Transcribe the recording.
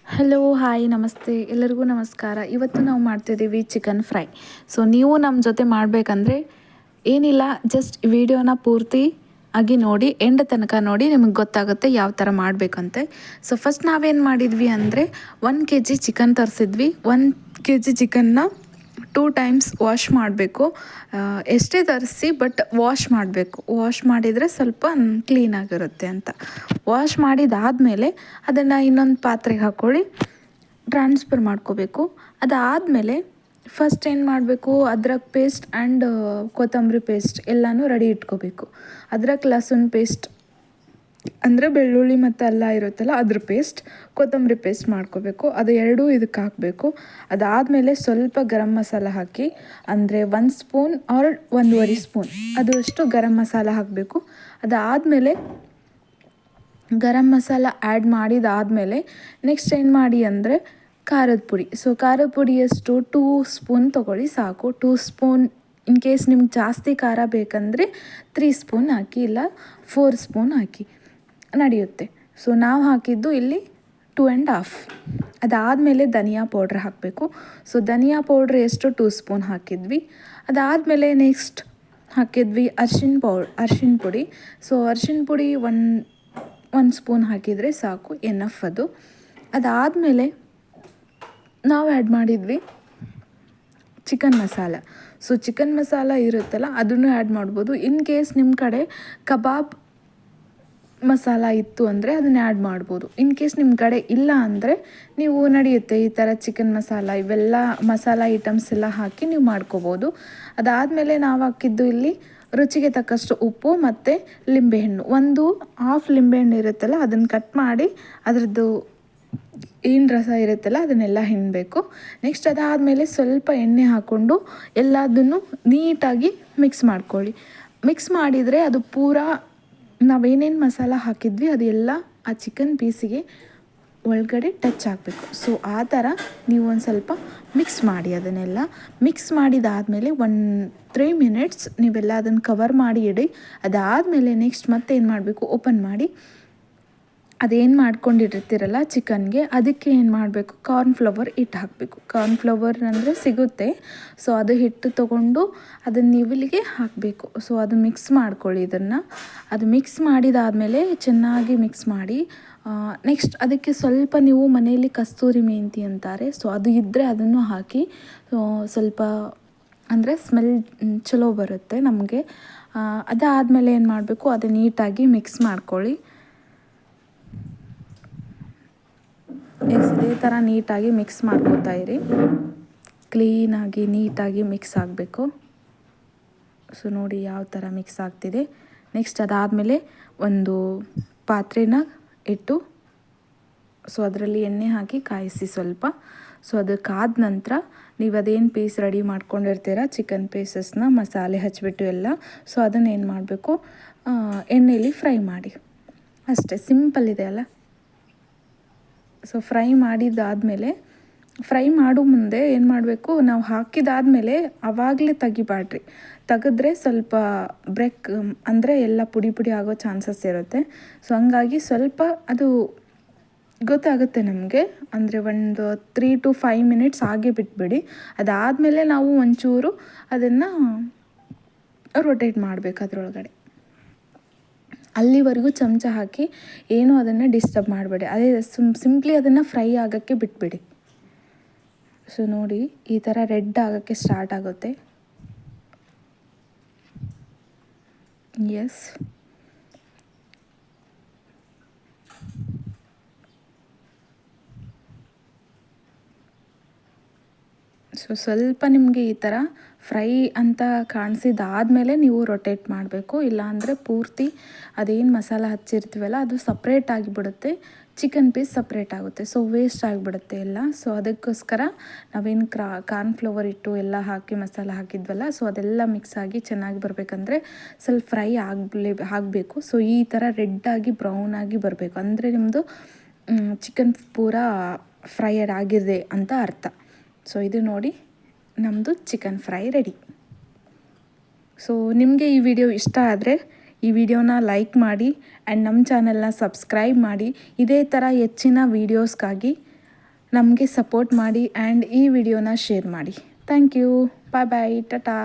Hello hi ನಮಸ್ತೆ ಎಲ್ಲರಿಗೂ ನಮಸ್ಕಾರ. ಇವತ್ತು ನಾವು ಮಾಡ್ತಿದ್ದೀವಿ ಚಿಕನ್ ಫ್ರೈ. ಸೊ ನೀವು ನಮ್ಮ ಜೊತೆ ಮಾಡಬೇಕಂದ್ರೆ ಏನಿಲ್ಲ, ಜಸ್ಟ್ ವಿಡಿಯೋನ ಪೂರ್ತಿ ಆಗಿ ನೋಡಿ, ಎಂಡ್ ತನಕ ನೋಡಿ, ನಿಮಗೆ ಗೊತ್ತಾಗುತ್ತೆ ಯಾವ ಥರ ಮಾಡಬೇಕಂತೆ. ಸೊ ಫಸ್ಟ್ ನಾವೇನು ಮಾಡಿದ್ವಿ ಅಂದರೆ 1 kg ಚಿಕನ್ ತರಿಸಿದ್ವಿ. 1 kg ಚಿಕನ್ನ 2 ಟೈಮ್ಸ್ ವಾಶ್ ಮಾಡಬೇಕು. ಎಷ್ಟೇ ತರಿಸಿ ಬಟ್ ವಾಶ್ ಮಾಡಬೇಕು. ವಾಶ್ ಮಾಡಿದರೆ ಸ್ವಲ್ಪ ಕ್ಲೀನಾಗಿರುತ್ತೆ ಅಂತ. ವಾಶ್ ಮಾಡಿದಾದಮೇಲೆ ಅದನ್ನು ಇನ್ನೊಂದು ಪಾತ್ರೆಗೆ ಹಾಕ್ಕೊಳ್ಳಿ, ಟ್ರಾನ್ಸ್ಫರ್ ಮಾಡ್ಕೋಬೇಕು. ಅದಾದಮೇಲೆ ಫಸ್ಟ್ ಏನು ಮಾಡಬೇಕು, ಅದ್ರಕ್ ಪೇಸ್ಟ್ ಆ್ಯಂಡ್ ಕೊತ್ತಂಬರಿ ಪೇಸ್ಟ್ ಎಲ್ಲನೂ ರೆಡಿ ಇಟ್ಕೋಬೇಕು. ಅದ್ರಕ್ ಲಸೂನ್ ಪೇಸ್ಟ್ ಅಂದರೆ ಬೆಳ್ಳುಳ್ಳಿ ಮತ್ತು ಅಲ್ಲ ಇರುತ್ತಲ್ಲ ಅದ್ರ ಪೇಸ್ಟ್, ಕೊತ್ತಂಬರಿ ಪೇಸ್ಟ್ ಮಾಡ್ಕೋಬೇಕು. ಅದು ಎರಡೂ ಇದಕ್ಕೆ ಹಾಕಬೇಕು. ಅದಾದಮೇಲೆ ಸ್ವಲ್ಪ ಗರಂ ಮಸಾಲ ಹಾಕಿ, ಅಂದರೆ 1 ಸ್ಪೂನ್ ಆರ್ 1.5 ಸ್ಪೂನ್ ಅದು ಅಷ್ಟು ಗರಂ ಮಸಾಲ ಹಾಕಬೇಕು. ಅದಾದಮೇಲೆ ಗರಂ ಮಸಾಲ ಆ್ಯಡ್ ಮಾಡಿದಾದಮೇಲೆ ನೆಕ್ಸ್ಟ್ ಏನು ಮಾಡಿ ಅಂದರೆ ಖಾರದ ಪುಡಿ. ಸೊ ಖಾರದ ಪುಡಿಯಷ್ಟು 2 ಸ್ಪೂನ್ ತೊಗೊಳ್ಳಿ ಸಾಕು. 2 ಸ್ಪೂನ್. ಇನ್ ಕೇಸ್ ನಿಮ್ಗೆ ಜಾಸ್ತಿ ಖಾರ ಬೇಕಂದರೆ 3 ಸ್ಪೂನ್ ಹಾಕಿ, ಇಲ್ಲ 4 ಸ್ಪೂನ್ ಹಾಕಿ ನಡೆಯುತ್ತೆ. ಸೊ ನಾವು ಹಾಕಿದ್ದು ಇಲ್ಲಿ 2.5. ಅದಾದಮೇಲೆ ಧನಿಯಾ ಪೌಡ್ರ್ ಹಾಕಬೇಕು. ಸೊ ಧನಿಯಾ ಪೌಡ್ರ್ ಎಷ್ಟು 2 ಸ್ಪೂನ್ ಹಾಕಿದ್ವಿ. ಅದಾದಮೇಲೆ ನೆಕ್ಸ್ಟ್ ಹಾಕಿದ್ವಿ ಅರ್ಶಿಣ ಪುಡಿ. ಸೊ ಅರ್ಶಿಣ ಪುಡಿ 1 ಸ್ಪೂನ್ ಹಾಕಿದರೆ ಸಾಕು, ಎನಫ್ ಅದು. ಅದಾದಮೇಲೆ ನಾವು ಆ್ಯಡ್ ಮಾಡಿದ್ವಿ chicken masala. So chicken masala ಇರುತ್ತಲ್ಲ ಅದನ್ನು ಆ್ಯಡ್ ಮಾಡ್ಬೋದು. ಇನ್ ಕೇಸ್ ನಿಮ್ಮ ಕಡೆ ಕಬಾಬ್ ಮಸಾಲ ಇತ್ತು ಅಂದರೆ ಅದನ್ನ ಆ್ಯಡ್ ಮಾಡ್ಬೋದು. ಇನ್ ಕೇಸ್ ನಿಮ್ಮ ಕಡೆ ಇಲ್ಲ ಅಂದರೆ ನೀವು ನಡೆಯುತ್ತೆ ಈ ಥರ ಚಿಕನ್ ಮಸಾಲ ಇವೆಲ್ಲ ಮಸಾಲ ಐಟಮ್ಸ್ ಎಲ್ಲ ಹಾಕಿ ನೀವು ಮಾಡ್ಕೋಬೋದು. ಅದಾದಮೇಲೆ ನಾವು ಹಾಕಿದ್ದು ಇಲ್ಲಿ ರುಚಿಗೆ ತಕ್ಕಷ್ಟು ಉಪ್ಪು ಮತ್ತು ಲಿಂಬೆಹಣ್ಣು. 1/2 ಲಿಂಬೆಹಣ್ಣು ಇರುತ್ತಲ್ಲ ಅದನ್ನು ಕಟ್ ಮಾಡಿ ಅದರದ್ದು ಏನು ರಸ ಇರುತ್ತಲ್ಲ ಅದನ್ನೆಲ್ಲ ಹಿಂಡಬೇಕು. ನೆಕ್ಸ್ಟ್ ಅದಾದಮೇಲೆ ಸ್ವಲ್ಪ ಎಣ್ಣೆ ಹಾಕ್ಕೊಂಡು ಎಲ್ಲದನ್ನು ನೀಟಾಗಿ ಮಿಕ್ಸ್ ಮಾಡ್ಕೊಳ್ಳಿ. ಮಿಕ್ಸ್ ಮಾಡಿದರೆ ಅದು ಪೂರಾ ನಾವೇನೇನು ಮಸಾಲ ಹಾಕಿದ್ವಿ ಅದು ಎಲ್ಲ ಆ ಚಿಕನ್ ಪೀಸಿಗೆ ಒಳಗಡೆ ಟಚ್ ಆಗಬೇಕು. ಸೊ ಆ ಥರ ನೀವು ಒಂದು ಸ್ವಲ್ಪ ಮಿಕ್ಸ್ ಮಾಡಿ. ಅದನ್ನೆಲ್ಲ ಮಿಕ್ಸ್ ಮಾಡಿದಾದಮೇಲೆ 3 ಮಿನಿಟ್ಸ್ ನೀವೆಲ್ಲ ಅದನ್ನು ಕವರ್ ಮಾಡಿ ಇಡಿ. ಅದಾದಮೇಲೆ ನೆಕ್ಸ್ಟ್ ಮತ್ತೇನು ಮಾಡಬೇಕು, ಓಪನ್ ಮಾಡಿ ಅದೇನು ಮಾಡ್ಕೊಂಡಿರ್ತೀರಲ್ಲ ಚಿಕನ್ಗೆ, ಅದಕ್ಕೆ ಏನು ಮಾಡಬೇಕು, ಕಾರ್ನ್ಫ್ಲವರ್ ಹಿಟ್ಟು ಹಾಕಬೇಕು. ಕಾರ್ನ್ಫ್ಲವರ್ ಅಂದರೆ ಸಿಗುತ್ತೆ. ಸೊ ಅದು ಹಿಟ್ಟು ತೊಗೊಂಡು ಅದನ್ನು ನೀವು ಇಲ್ಲಿಗೆ ಹಾಕಬೇಕು. ಸೊ ಅದು ಮಿಕ್ಸ್ ಮಾಡ್ಕೊಳ್ಳಿ. ಅದು ಮಿಕ್ಸ್ ಮಾಡಿದಾದಮೇಲೆ ಚೆನ್ನಾಗಿ ಮಿಕ್ಸ್ ಮಾಡಿ ನೆಕ್ಸ್ಟ್ ಅದಕ್ಕೆ ಸ್ವಲ್ಪ ನೀವು ಮನೆಯಲ್ಲಿ ಕಸ್ತೂರಿ ಮೆಂತಿ ಅಂತಾರೆ, ಸೊ ಅದು ಇದ್ದರೆ ಅದನ್ನು ಹಾಕಿ. ಸ್ವಲ್ಪ ಅಂದರೆ ಸ್ಮೆಲ್ ಚಲೋ ಬರುತ್ತೆ ನಮಗೆ. ಅದಾದಮೇಲೆ ಏನು ಮಾಡಬೇಕು, ಅದು ನೀಟಾಗಿ ಮಿಕ್ಸ್ ಮಾಡ್ಕೊಳ್ಳಿ. ಇದೇ ಥರ ನೀಟಾಗಿ ಮಿಕ್ಸ್ ಮಾಡ್ಕೋತಾ ಇರಿ. ಕ್ಲೀನಾಗಿ ನೀಟಾಗಿ ಮಿಕ್ಸ್ ಆಗಬೇಕು. ಸೊ ನೋಡಿ ಯಾವ ಥರ ಮಿಕ್ಸ್ ಆಗ್ತಿದೆ. ನೆಕ್ಸ್ಟ್ ಅದಾದಮೇಲೆ ಒಂದು ಪಾತ್ರೆನ ಇಟ್ಟು ಸೊ ಅದರಲ್ಲಿ ಎಣ್ಣೆ ಹಾಕಿ ಕಾಯಿಸಿ ಸ್ವಲ್ಪ. ಸೊ ಅದಕ್ಕಾದ ನಂತರ ನೀವು ಅದೇನು ಪೀಸ್ ರೆಡಿ ಮಾಡ್ಕೊಂಡಿರ್ತೀರ ಚಿಕನ್ ಪೀಸಸ್ನ ಮಸಾಲೆ ಹಚ್ಚಿಬಿಟ್ಟು ಎಲ್ಲ, ಸೊ ಅದನ್ನು ಏನು ಮಾಡಬೇಕು, ಎಣ್ಣೆಯಲ್ಲಿ ಫ್ರೈ ಮಾಡಿ. ಅಷ್ಟೇ, ಸಿಂಪಲ್ ಇದೆ ಅಲ್ಲ. ಸೊ ಫ್ರೈ ಮಾಡಿದಾದಮೇಲೆ ಫ್ರೈ ಮಾಡೋ ಮುಂದೆ ಏನು ಮಾಡಬೇಕು, ನಾವು ಹಾಕಿದಾದಮೇಲೆ ಆವಾಗಲೇ ತೆಗಿಬಾಡ್ರಿ. ತೆಗೆದ್ರೆ ಸ್ವಲ್ಪ ಬ್ರೇಕ್ ಅಂದರೆ ಎಲ್ಲ ಪುಡಿ ಪುಡಿ ಆಗೋ ಚಾನ್ಸಸ್ ಇರುತ್ತೆ. ಸೊ ಹಂಗಾಗಿ ಸ್ವಲ್ಪ ಅದು ಗೊತ್ತಾಗುತ್ತೆ ನಮಗೆ, ಅಂದರೆ ಒಂದು 3 to 5 ಮಿನಿಟ್ಸ್ ಹಾಗೆ ಬಿಟ್ಬಿಡಿ. ಅದಾದಮೇಲೆ ನಾವು ಒಂಚೂರು ಅದನ್ನು ರೊಟೇಟ್ ಮಾಡಬೇಕು ಅದರೊಳಗಡೆ. ಅಲ್ಲಿವರೆಗೂ ಚಮಚ ಹಾಕಿ ಏನೂ ಅದನ್ನು ಡಿಸ್ಟರ್ಬ್ ಮಾಡಬೇಡಿ. ಅದೇ ಸಿಂಪ್ಲಿ ಅದನ್ನು ಫ್ರೈ ಆಗೋಕ್ಕೆ ಬಿಟ್ಬಿಡಿ. ಸೊ ನೋಡಿ ಈ ಥರ ರೆಡ್ ಆಗೋಕ್ಕೆ ಸ್ಟಾರ್ಟ್ ಆಗುತ್ತೆ. ಎಸ್, ಸೊ ಸ್ವಲ್ಪ ನಿಮಗೆ ಈ ಥರ ಫ್ರೈ ಅಂತ ಕಾಣಿಸಿದಾದಮೇಲೆ ನೀವು ರೊಟೇಟ್ ಮಾಡಬೇಕು. ಇಲ್ಲಾಂದರೆ ಪೂರ್ತಿ ಅದೇನು ಮಸಾಲ ಹಚ್ಚಿರ್ತೀವಲ್ಲ ಅದು ಸಪ್ರೇಟ್ ಆಗಿಬಿಡುತ್ತೆ, ಚಿಕನ್ ಪೀಸ್ ಸಪ್ರೇಟ್ ಆಗುತ್ತೆ. ಸೊ ವೇಸ್ಟ್ ಆಗಿಬಿಡುತ್ತೆ ಎಲ್ಲ. ಸೊ ಅದಕ್ಕೋಸ್ಕರ ನಾವೇನು ಕಾರ್ನ್ಫ್ಲವರ್ ಇಟ್ಟು ಎಲ್ಲ ಹಾಕಿ ಮಸಾಲ ಹಾಕಿದ್ವಲ್ಲ, ಸೊ ಅದೆಲ್ಲ ಮಿಕ್ಸ್ ಆಗಿ ಚೆನ್ನಾಗಿ ಬರಬೇಕಂದ್ರೆ ಸ್ವಲ್ಪ ಫ್ರೈ ಆಗಬೇಕು. ಸೊ ಈ ಥರ ರೆಡ್ಡಾಗಿ ಬ್ರೌನಾಗಿ ಬರಬೇಕು, ಅಂದರೆ ನಿಮ್ಮದು ಚಿಕನ್ ಪೂರಾ ಫ್ರೈಯಡ್ ಆಗಿದೆ ಅಂತ ಅರ್ಥ. ಸೊ ಇದು ನೋಡಿ ನಮ್ಮದು ಚಿಕನ್ ಫ್ರೈ ರೆಡಿ. ಸೊ ನಿಮಗೆ ಈ ವಿಡಿಯೋ ಇಷ್ಟ ಆದರೆ ಈ ವಿಡಿಯೋನ ಲೈಕ್ ಮಾಡಿ ಆ್ಯಂಡ್ ನಮ್ಮ ಚಾನಲ್ನ ಸಬ್ಸ್ಕ್ರೈಬ್ ಮಾಡಿ. ಇದೇ ಥರ ಹೆಚ್ಚಿನ ವೀಡಿಯೋಸ್ಗಾಗಿ ನಮಗೆ ಸಪೋರ್ಟ್ ಮಾಡಿ ಆ್ಯಂಡ್ ಈ ವಿಡಿಯೋನ ಶೇರ್ ಮಾಡಿ. Thank you. Bye bye, Tata.